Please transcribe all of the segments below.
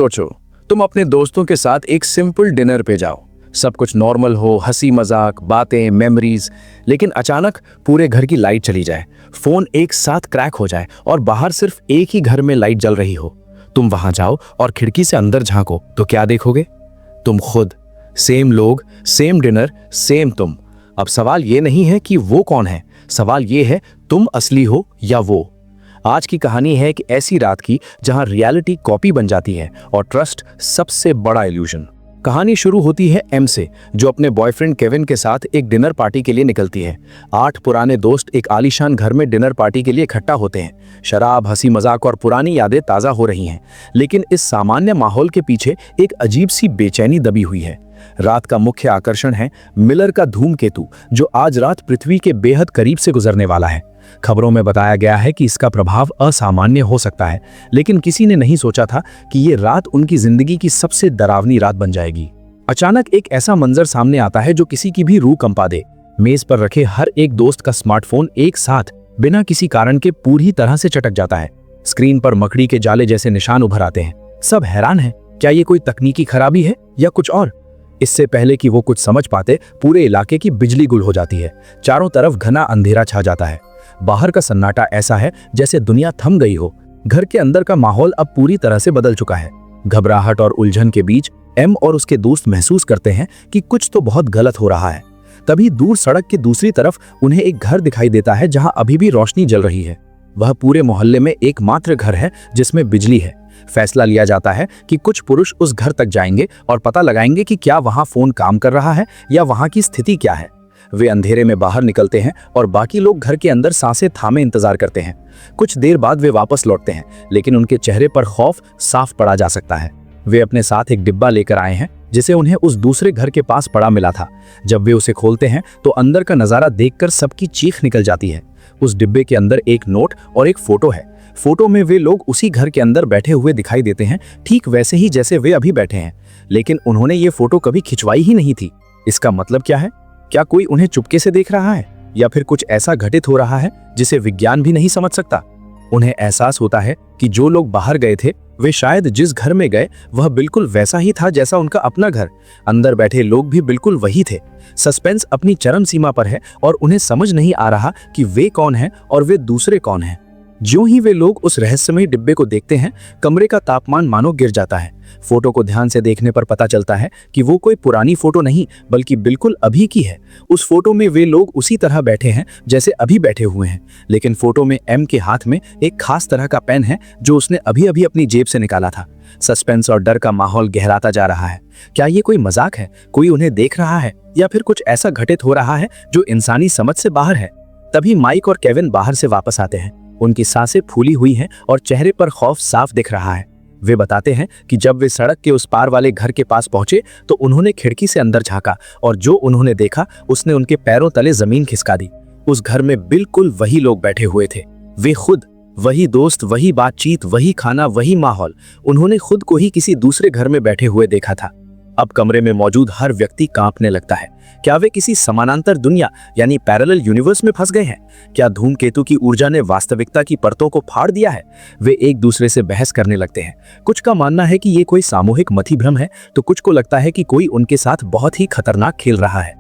सोचो, तुम अपने दोस्तों के साथ एक सिंपल डिनर पे जाओ, सब कुछ नॉर्मल हो, हंसी मजाक, बातें, मेमोरीज, लेकिन अचानक पूरे घर की लाइट चली जाए, फोन एक साथ क्रैक हो जाए और बाहर सिर्फ एक ही घर में लाइट जल रही हो। तुम वहां जाओ और खिड़की से अंदर झांको तो क्या देखोगे? तुम खुद, सेम लोग, सेम डिनर, सेम तुम। अब सवाल ये नहीं है कि वो कौन है, सवाल ये है तुम असली हो या वो। आज की कहानी है एक ऐसी रात की जहां रियलिटी कॉपी बन जाती है और ट्रस्ट सबसे बड़ा इल्यूजन। कहानी शुरू होती है एम से, जो अपने बॉयफ्रेंड केविन के साथ एक डिनर पार्टी के लिए निकलती है। 8 पुराने दोस्त एक आलीशान घर में डिनर पार्टी के लिए इकट्ठा होते हैं। शराब, हंसी मजाक और पुरानी यादें ताज़ा हो रही हैं, लेकिन इस सामान्य माहौल के पीछे एक अजीब सी बेचैनी दबी हुई है। रात का मुख्य आकर्षण है मिलर का धूमकेतु, जो आज रात पृथ्वी के बेहद करीब से गुजरने वाला है। खबरों में बताया गया है कि इसका प्रभाव असामान्य हो सकता है, लेकिन किसी ने नहीं सोचा था कि ये रात उनकी जिंदगी की सबसे डरावनी रात बन जाएगी। अचानक एक ऐसा मंजर सामने आता है जो किसी की भी रूह कंपा दे। मेज पर रखे हर एक दोस्त का स्मार्टफोन एक साथ बिना किसी कारण के पूरी तरह से चटक जाता है। स्क्रीन पर मकड़ी के जाले जैसे निशान उभर आते हैं। सब हैरान हैं, क्या ये कोई तकनीकी खराबी है या कुछ और? इससे पहले कि वो कुछ समझ पाते, पूरे इलाके की बिजली गुल हो जाती है। चारों तरफ घना अंधेरा छा जाता है। बाहर का सन्नाटा ऐसा है जैसे दुनिया थम गई हो। घर के अंदर का माहौल अब पूरी तरह से बदल चुका है। घबराहट और उलझन के बीच एम और उसके दोस्त महसूस करते हैं कि कुछ तो बहुत गलत हो रहा है। तभी दूर सड़क के दूसरी तरफ उन्हें एक घर दिखाई देता है जहां अभी भी रोशनी जल रही है। वह पूरे मोहल्ले में एकमात्र घर है जिसमें बिजली है। फैसला लिया जाता है कि कुछ पुरुष उस घर तक जाएंगे और पता लगाएंगे कि क्या वहां फोन काम कर रहा है या वहां की स्थिति क्या है। वे अंधेरे में बाहर निकलते हैं और बाकी लोग घर के अंदर सांसें थामे इंतजार करते हैं। कुछ देर बाद वे वापस लौटते हैं, लेकिन उनके चेहरे पर खौफ साफ पड़ा जा सकता है। वे अपने साथ एक डिब्बा लेकर आए हैं जिसे उन्हें उस दूसरे घर के पास पड़ा मिला था। जब वे उसे खोलते हैं तो अंदर का नजारा देखकर सबकी चीख निकल जाती है। उस डिब्बे के अंदर एक नोट और एक फोटो है। फोटो में वे लोग उसी घर के अंदर बैठे हुए दिखाई देते हैं, ठीक वैसे ही जैसे वे अभी बैठे हैं, लेकिन उन्होंने ये फोटो कभी खिंचवाई ही नहीं थी। इसका मतलब क्या है? क्या कोई उन्हें चुपके से देख रहा है या फिर कुछ ऐसा घटित हो रहा है जिसे विज्ञान भी नहीं समझ सकता? उन्हें एहसास होता है कि जो लोग बाहर गए थे वे शायद जिस घर में गए वह बिल्कुल वैसा ही था जैसा उनका अपना घर। अंदर बैठे लोग भी बिल्कुल वही थे। सस्पेंस अपनी चरम सीमा पर है और उन्हें समझ नहीं आ रहा कि वे कौन हैं और वे दूसरे कौन हैं। ज्यों ही वे लोग उस रहस्यमयी डिब्बे को देखते हैं, कमरे का तापमान मानो गिर जाता है। फोटो को ध्यान से देखने पर पता चलता है कि वो कोई पुरानी फोटो नहीं बल्कि बिल्कुल अभी की है। उस फोटो में वे लोग उसी तरह बैठे हैं जैसे अभी बैठे हुए हैं, लेकिन फोटो में एम के हाथ में एक खास तरह का पेन है जो उसने अभी अभी अपनी जेब से निकाला था। सस्पेंस और डर का माहौल गहराता जा रहा है। क्या ये कोई मजाक है? कोई उन्हें देख रहा है या फिर कुछ ऐसा घटित हो रहा है जो इंसानी समझ से बाहर है? तभी माइक और केविन बाहर से वापस आते हैं। उनकी सांसें फूली हुई हैं और चेहरे पर खौफ साफ दिख रहा है। वे बताते हैं कि जब वे सड़क के उस पार वाले घर के पास पहुंचे तो उन्होंने खिड़की से अंदर झांका और जो उन्होंने देखा उसने उनके पैरों तले जमीन खिसका दी। उस घर में बिल्कुल वही लोग बैठे हुए थे, वे खुद, वही दोस्त, वही बातचीत, वही खाना, वही माहौल। उन्होंने खुद को ही किसी दूसरे घर में बैठे हुए देखा था। अब कमरे में मौजूद हर व्यक्ति कांपने लगता है। क्या वे किसी समानांतर दुनिया यानी पैरेलल यूनिवर्स में फंस गए हैं? क्या धूमकेतु की ऊर्जा ने वास्तविकता की परतों को फाड़ दिया है? वे एक दूसरे से बहस करने लगते हैं। कुछ का मानना है कि ये कोई सामूहिक मतिभ्रम है, तो कुछ को लगता है कि कोई उनके साथ बहुत ही खतरनाक खेल रहा है।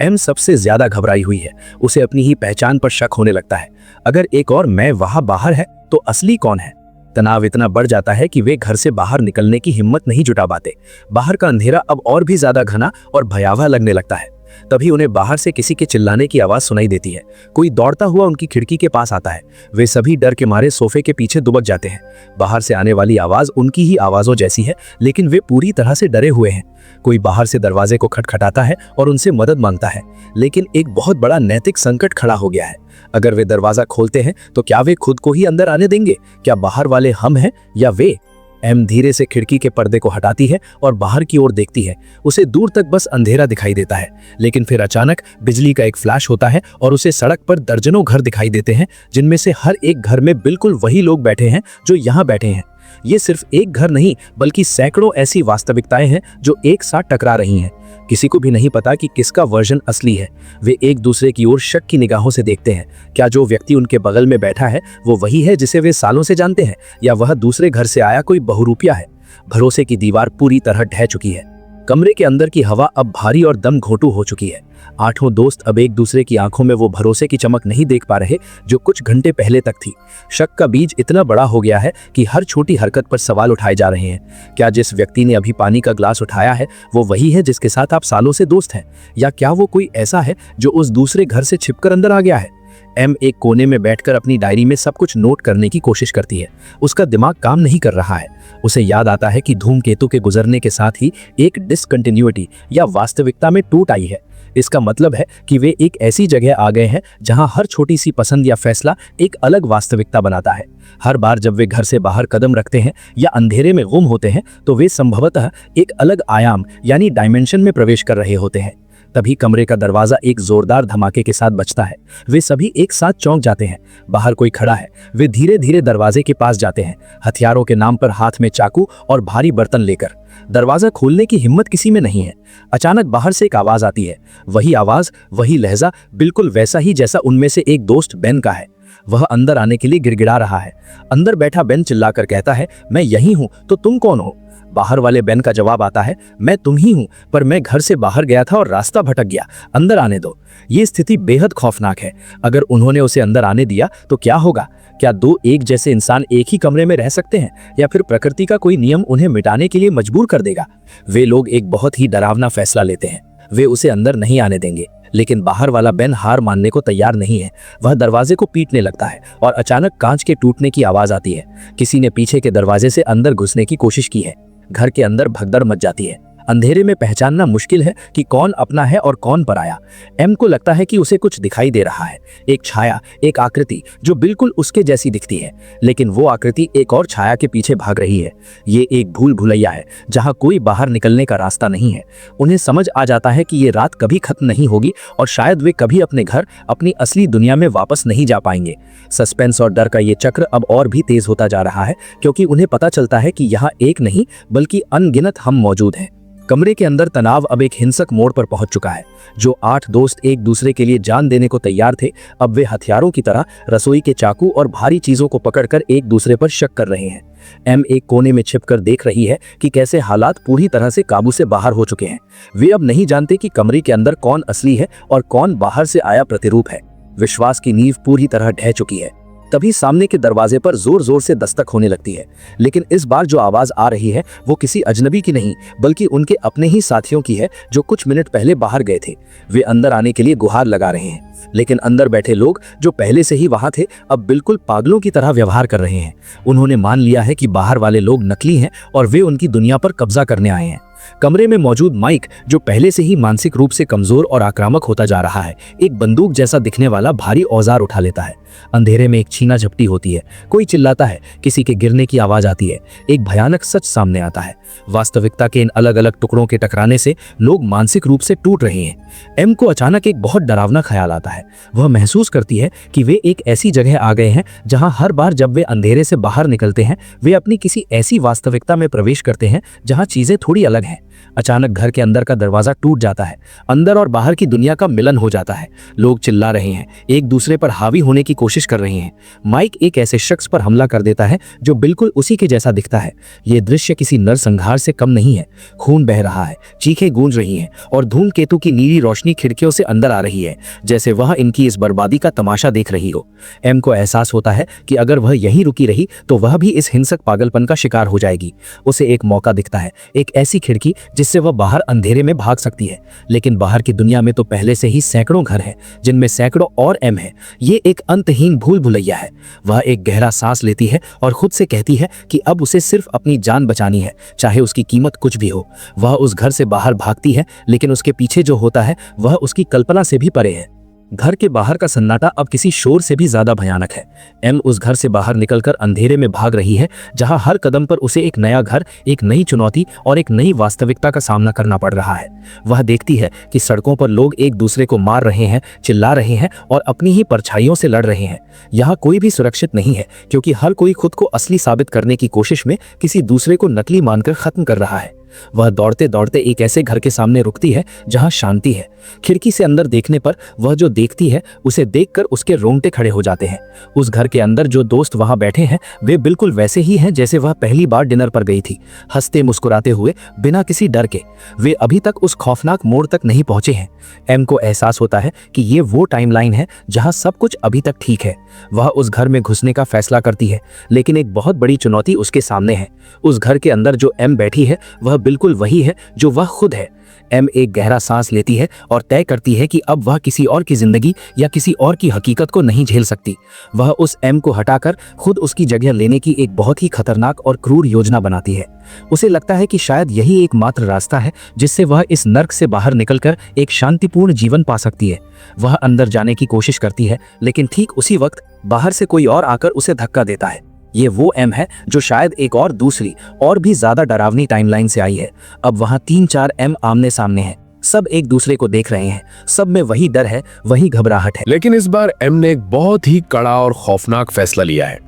एम सबसे ज्यादा घबराई हुई है। उसे अपनी ही पहचान पर शक होने लगता है। अगर एक और मैं वहां बाहर है तो असली कौन है? तनाव इतना बढ़ जाता है कि वे घर से बाहर निकलने की हिम्मत नहीं जुटा पाते। बाहर का अंधेरा अब और भी ज्यादा घना और भयावह लगने लगता है। तभी उन्हें बाहर से किसी के चिल्लाने की आवाज सुनाई देती है। कोई दौड़ता हुआ उनकी खिड़की के पास आता है। वे सभी डर के मारे सोफे के पीछे दुबक जाते हैं। बाहर से आने वाली आवाज उनकी ही आवाजों जैसी है, लेकिन वे पूरी तरह से डरे हुए हैं। कोई बाहर से दरवाजे को खटखटाता है और उनसे मदद मांगता है, लेकिन एक बहुत बड़ा नैतिक संकट खड़ा हो गया है। अगर वे दरवाजा खोलते हैं तो क्या वे खुद को ही अंदर आने देंगे? क्या बाहर वाले हम हैं या वे? एम धीरे से खिड़की के पर्दे को हटाती है और बाहर की ओर देखती है। उसे दूर तक बस अंधेरा दिखाई देता है, लेकिन फिर अचानक बिजली का एक फ्लैश होता है और उसे सड़क पर दर्जनों घर दिखाई देते हैं, जिनमें से हर एक घर में बिल्कुल वही लोग बैठे हैं जो यहाँ बैठे हैं। ये सिर्फ एक घर नहीं बल्कि सैकड़ों ऐसी वास्तविकताएं हैं जो एक साथ टकरा रही हैं। किसी को भी नहीं पता कि किसका वर्जन असली है। वे एक दूसरे की ओर शक की निगाहों से देखते हैं। क्या जो व्यक्ति उनके बगल में बैठा है वो वही है जिसे वे सालों से जानते हैं, या वह दूसरे घर से आया कोई बहुरूपिया है। भरोसे की दीवार पूरी तरह ढह चुकी है। कमरे के अंदर की हवा अब भारी और दम घोंटू हो चुकी है। आठों दोस्त अब एक दूसरे की आंखों में वो भरोसे की चमक नहीं देख पा रहे जो कुछ घंटे पहले तक थी। शक का बीज इतना बड़ा हो गया है कि हर छोटी हरकत पर सवाल उठाए जा रहे हैं। क्या जिस व्यक्ति ने अभी पानी का ग्लास उठाया है वो वही है जिसके साथ आप सालों से दोस्त हैं, या क्या वो कोई ऐसा है जो उस दूसरे घर से छिपकर अंदर आ गया है। एम एक कोने में बैठकर अपनी डायरी में सब कुछ नोट करने की कोशिश करती है। उसका दिमाग काम नहीं कर रहा है। उसे याद आता है कि धूमकेतु के गुजरने के साथ ही एक डिसकंटिन्यूटी या वास्तविकता में टूट आई है। इसका मतलब है कि वे एक ऐसी जगह आ गए हैं जहां हर छोटी सी पसंद या फैसला एक अलग वास्तविकता बनाता है। हर बार जब वे घर से बाहर कदम रखते हैं या अंधेरे में गुम होते हैं तो वे संभवतः एक अलग आयाम यानी डायमेंशन में प्रवेश कर रहे होते हैं। तभी कमरे का दरवाजा एक जोरदार धमाके के साथ बजता है। वे सभी एक साथ चौंक जाते हैं। बाहर कोई खड़ा है। वे धीरे धीरे दरवाजे के पास जाते हैं, हथियारों के नाम पर हाथ में चाकू और भारी बर्तन लेकर। दरवाजा खोलने की हिम्मत किसी में नहीं है। अचानक बाहर से एक आवाज आती है। वही आवाज, वही लहजा, बिल्कुल वैसा ही जैसा उनमें से एक दोस्त बेन का है। वह अंदर आने के लिए गिड़गिड़ा रहा है। अंदर बैठा बेन चिल्लाकर कहता है, मैं यही हूं, तो तुम कौन हो? बाहर वाले बेन का जवाब आता है, मैं तुम ही हूं, पर मैं घर से बाहर गया था और रास्ता भटक गया, अंदर आने दो। ये स्थिति बेहद खौफनाक है। अगर उन्होंने उसे अंदर आने दिया तो क्या होगा? क्या दो एक जैसे इंसान एक ही कमरे में रह सकते हैं, या फिर प्रकृति का कोई नियम उन्हें मिटाने के लिए मजबूर कर देगा? वे लोग एक बहुत ही डरावना फैसला लेते हैं। वे उसे अंदर नहीं आने देंगे। लेकिन बाहर वाला बेन हार मानने को तैयार नहीं है। वह दरवाजे को पीटने लगता है और अचानक कांच के टूटने की आवाज आती है। किसी ने पीछे के दरवाजे से अंदर घुसने की कोशिश की है। घर के अंदर भगदड़ मच जाती है। अंधेरे में पहचानना मुश्किल है कि कौन अपना है और कौन पराया। एम को लगता है कि उसे कुछ दिखाई दे रहा है, एक छाया, एक आकृति जो बिल्कुल उसके जैसी दिखती है, लेकिन वो आकृति एक और छाया के पीछे भाग रही है। ये एक भूल भुलैया है जहां कोई बाहर निकलने का रास्ता नहीं है। उन्हें समझ आ जाता है कि ये रात कभी खत्म नहीं होगी और शायद वे कभी अपने घर, अपनी असली दुनिया में वापस नहीं जा पाएंगे। सस्पेंस और डर का ये चक्र अब और भी तेज होता जा रहा है, क्योंकि उन्हें पता चलता है कि यहाँ एक नहीं बल्कि अनगिनत हम मौजूद हैं। कमरे के अंदर तनाव अब एक हिंसक मोड़ पर पहुंच चुका है। जो 8 दोस्त एक दूसरे के लिए जान देने को तैयार थे, अब वे हथियारों की तरह रसोई के चाकू और भारी चीजों को पकड़कर एक दूसरे पर शक कर रहे हैं। एम एक कोने में छिपकर देख रही है कि कैसे हालात पूरी तरह से काबू से बाहर हो चुके हैं। वे अब नहीं जानते कि कमरे के अंदर कौन असली है और कौन बाहर से आया प्रतिरूप है। विश्वास की नींव पूरी तरह ढह चुकी है। तभी सामने के दरवाजे पर जोर जोर से दस्तक होने लगती है, लेकिन इस बार जो आवाज आ रही है वो किसी अजनबी की नहीं बल्कि उनके अपने ही साथियों की है जो कुछ मिनट पहले बाहर गए थे। वे अंदर आने के लिए गुहार लगा रहे हैं, लेकिन अंदर बैठे लोग जो पहले से ही वहां थे अब बिल्कुल पागलों की तरह व्यवहार कर रहे हैं। उन्होंने मान लिया है कि बाहर वाले लोग नकली हैं और वे उनकी दुनिया पर कब्जा करने आए हैं। कमरे में मौजूद माइक, जो पहले से ही मानसिक रूप से कमजोर और आक्रामक होता जा रहा है, एक बंदूक जैसा दिखने वाला भारी औजार उठा लेता है। अंधेरे में एक छीना झपटी होती है। कोई चिल्लाता है, किसी के गिरने की आवाज आती है। एक भयानक सच सामने आता है। वास्तविकता के इन अलग अलग टुकड़ों के टकराने से लोग मानसिक रूप से टूट रहे हैं। एम को अचानक एक बहुत डरावना ख्याल आता है। वह महसूस करती है कि वे एक ऐसी जगह आ गए हैं जहां हर बार जब वे अंधेरे से बाहर निकलते हैं वे अपनी किसी ऐसी वास्तविकता में प्रवेश करते हैं जहां चीजें थोड़ी अलग हैं। अचानक घर के अंदर का दरवाजा टूट जाता है। अंदर और बाहर की दुनिया का मिलन हो जाता है। लोग चिल्ला रहे हैं, एक दूसरे पर हावी होने की कोशिश कर रहे हैं। माइक एक ऐसे शख्स पर हमला कर देता है जो बिल्कुल उसी के जैसा दिखता है। यह दृश्य किसी नरसंहार से कम नहीं है। खून बह रहा है, चीखें गूंज रही हैं और धूमकेतु की नीली रोशनी खिड़कियों से अंदर आ रही है, जैसे वह इनकी इस बर्बादी का तमाशा देख रही हो। एम को एहसास होता है कि अगर वह यहीं रुकी रही तो वह भी इस हिंसक पागलपन का शिकार हो जाएगी। उसे एक मौका दिखता है, एक ऐसी खिड़की जिससे वह बाहर अंधेरे में भाग सकती है। लेकिन बाहर की दुनिया में तो पहले से ही सैकड़ों घर हैं, जिनमें सैकड़ों और एम है। ये एक अंतहीन भूल भुलैया है। वह एक गहरा सांस लेती है और खुद से कहती है कि अब उसे सिर्फ अपनी जान बचानी है, चाहे उसकी कीमत कुछ भी हो। वह उस घर से बाहर भागती है, लेकिन उसके पीछे जो होता है वह उसकी कल्पना से भी परे है। घर के बाहर का सन्नाटा अब किसी शोर से भी ज्यादा भयानक है। एम उस घर से बाहर निकलकर अंधेरे में भाग रही है, जहां हर कदम पर उसे एक नया घर, एक नई चुनौती और एक नई वास्तविकता का सामना करना पड़ रहा है। वह देखती है कि सड़कों पर लोग एक दूसरे को मार रहे हैं, चिल्ला रहे हैं और अपनी ही परछाइयों से लड़ रहे हैं। यहाँ कोई भी सुरक्षित नहीं है, क्योंकि हर कोई खुद को असली साबित करने की कोशिश में किसी दूसरे को नकली मानकर खत्म कर रहा है। वह दौड़ते दौड़ते एक ऐसे घर के सामने रुकती है जहां शांति है। खिड़की से अंदर देखने पर वह जो देखती है उसे देखकर उसके रोंगटे खड़े हो जाते हैं। उस घर के अंदर जो दोस्त वहां बैठे हैं वे बिल्कुल वैसे ही हैं जैसे वह पहली बार डिनर पर गई थी, हंसते मुस्कुराते हुए, बिना किसी डर के। वे अभी तक उस खौफनाक मोड़ तक नहीं पहुंचे हैं। एम को एहसास होता है कि ये वो टाइमलाइन है जहां सब कुछ अभी तक ठीक है। वह उस घर में घुसने का फैसला करती है, लेकिन एक बहुत बड़ी चुनौती उसके सामने है। उस घर के अंदर जो एम बैठी है वह बिल्कुल वही है जो वह खुद है। एम एक गहरा सांस लेती है और तय करती है कि अब वह किसी और की जिंदगी या किसी और की हकीकत को नहीं झेल सकती। वह उस एम को हटाकर खुद उसकी जगह लेने की एक बहुत ही खतरनाक और क्रूर योजना बनाती है। उसे लगता है कि शायद यही एकमात्र रास्ता है जिससे वह इस नर्क से बाहर निकलकर एक शांतिपूर्ण जीवन पा सकती है। वह अंदर जाने की कोशिश करती है, लेकिन ठीक उसी वक्त बाहर से कोई और आकर उसे धक्का देता है। ये वो एम है जो शायद एक और दूसरी और भी ज्यादा डरावनी टाइमलाइन से आई है। अब वहां 3-4 एम आमने सामने हैं, सब एक दूसरे को देख रहे हैं, सब में वही डर है, वही घबराहट है। लेकिन इस बार एम ने एक बहुत ही कड़ा और खौफनाक फैसला लिया है।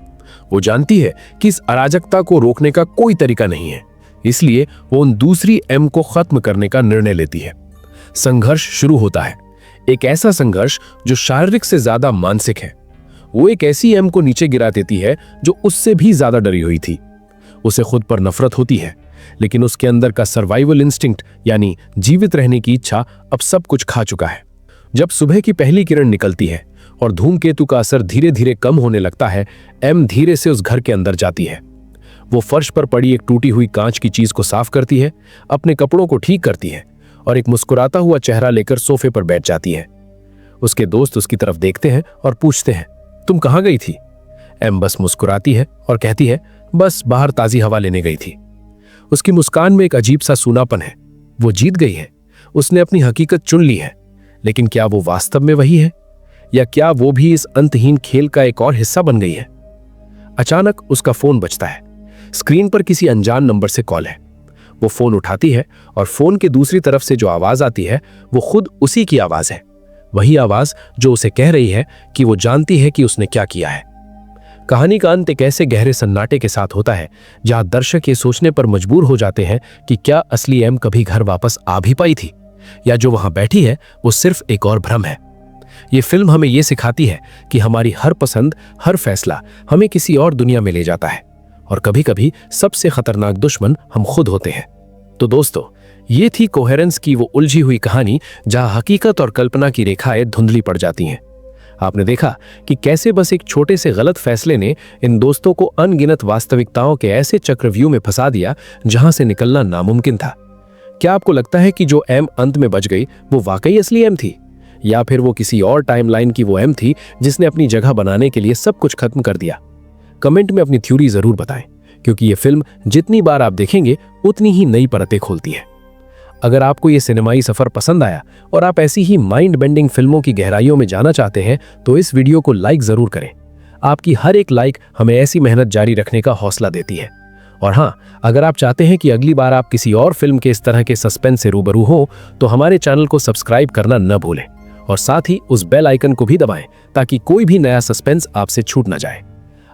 वो जानती है कि इस अराजकता को रोकने का कोई तरीका नहीं है, इसलिए वो उन दूसरी एम को खत्म करने का निर्णय लेती है। संघर्ष शुरू होता है, एक ऐसा संघर्ष जो शारीरिक से ज्यादा मानसिक है। वो एक ऐसी एम को नीचे गिरा देती है जो उससे भी ज्यादा डरी हुई थी। उसे खुद पर नफरत होती है, लेकिन उसके अंदर का सर्वाइवल इंस्टिंक्ट यानी जीवित रहने की इच्छा अब सब कुछ खा चुका है। जब सुबह की पहली किरण निकलती है और धूमकेतु का असर धीरे धीरे कम होने लगता है, एम धीरे से उस घर के अंदर जाती है। वो फर्श पर पड़ी एक टूटी हुई कांच की चीज को साफ करती है, अपने कपड़ों को ठीक करती है और एक मुस्कुराता हुआ चेहरा लेकर सोफे पर बैठ जाती है। उसके दोस्त उसकी तरफ देखते हैं और पूछते हैं, तुम कहां गई थी? एम बस मुस्कुराती है और कहती है, बस बाहर ताजी हवा लेने गई थी। उसकी मुस्कान में एक अजीब सा सूनापन है। वो जीत गई है, उसने अपनी हकीकत चुन ली है, लेकिन क्या वो वास्तव में वही है, या क्या वो भी इस अंतहीन खेल का एक और हिस्सा बन गई है? अचानक उसका फोन बजता है। स्क्रीन पर किसी अनजान नंबर से कॉल है। वो फोन उठाती है और फोन के दूसरी तरफ से जो आवाज आती है वो खुद उसी की आवाज है। वही आवाज जो उसे कह रही है कि वो जानती है कि उसने क्या किया है। कहानी का अंत एक ऐसे गहरे सन्नाटे के साथ होता है जहां दर्शक ये सोचने पर मजबूर हो जाते हैं कि क्या असली एम कभी घर वापस आ भी पाई थी, या जो वहां बैठी है वो सिर्फ एक और भ्रम है। ये फिल्म हमें ये सिखाती है कि हमारी हर पसंद, हर फैसला हमें किसी और दुनिया में ले जाता है, और कभी कभी सबसे खतरनाक दुश्मन हम खुद होते हैं। तो दोस्तों, ये थी कोहेरेंस की वो उलझी हुई कहानी जहां हकीकत और कल्पना की रेखाएं धुंधली पड़ जाती हैं। आपने देखा कि कैसे बस एक छोटे से गलत फैसले ने इन दोस्तों को अनगिनत वास्तविकताओं के ऐसे चक्रव्यूह में फंसा दिया जहां से निकलना नामुमकिन था। क्या आपको लगता है कि जो एम अंत में बच गई वो वाकई असली एम थी, या फिर वो किसी और टाइमलाइन की वो एम थी जिसने अपनी जगह बनाने के लिए सब कुछ खत्म कर दिया? कमेंट में अपनी थ्योरी जरूर बताएं, क्योंकि ये फिल्म जितनी बार आप देखेंगे उतनी ही नई परतें खोलती है। अगर आपको ये सिनेमाई सफर पसंद आया और आप ऐसी ही माइंड बेंडिंग फिल्मों की गहराइयों में जाना चाहते हैं तो इस वीडियो को लाइक जरूर करें। आपकी हर एक लाइक हमें ऐसी मेहनत जारी रखने का हौसला देती है। और हाँ, अगर आप चाहते हैं कि अगली बार आप किसी और फिल्म के इस तरह के सस्पेंस से रूबरू हो तो हमारे चैनल को सब्सक्राइब करना न भूलें, और साथ ही उस बेल आइकन को भी दबाएं ताकि कोई भी नया सस्पेंस आपसे छूट न जाए।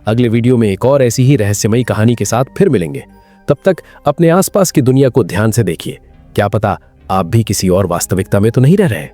अगले वीडियो में एक और ऐसी ही रहस्यमयी कहानी के साथ फिर मिलेंगे। तब तक अपने आसपास की दुनिया को ध्यान से देखिए, क्या पता आप भी किसी और वास्तविकता में तो नहीं रह रहे।